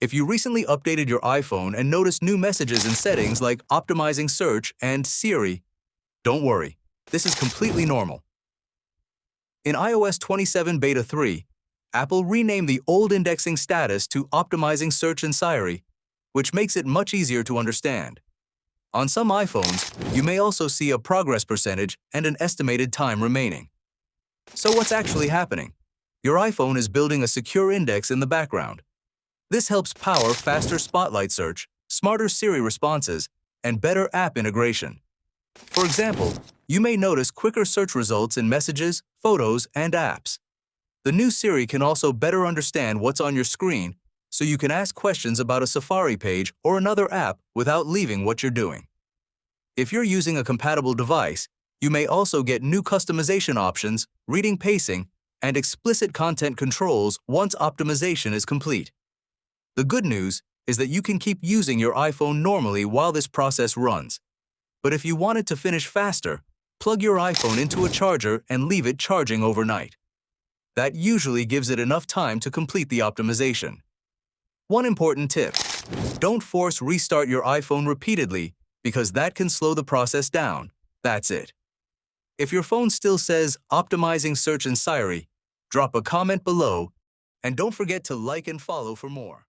If you recently updated your iPhone and noticed new messages in settings like Optimizing Search and Siri, don't worry, this is completely normal. In iOS 27 Beta 3, Apple renamed the old indexing status to Optimizing Search and Siri, which makes it much easier to understand. On some iPhones, you may also see a progress percentage and an estimated time remaining. So what's actually happening? Your iPhone is building a secure index in the background. This helps power faster Spotlight search, smarter Siri responses, and better app integration. For example, you may notice quicker search results in messages, photos, and apps. The new Siri can also better understand what's on your screen, so you can ask questions about a Safari page or another app without leaving what you're doing. If you're using a compatible device, you may also get new customization options, reading pacing, and explicit content controls once optimization is complete. The good news is that you can keep using your iPhone normally while this process runs. But if you want it to finish faster, plug your iPhone into a charger and leave it charging overnight. That usually gives it enough time to complete the optimization. One important tip: don't force restart your iPhone repeatedly because that can slow the process down. That's it. If your phone still says Optimizing Search and Siri, drop a comment below and don't forget to like and follow for more.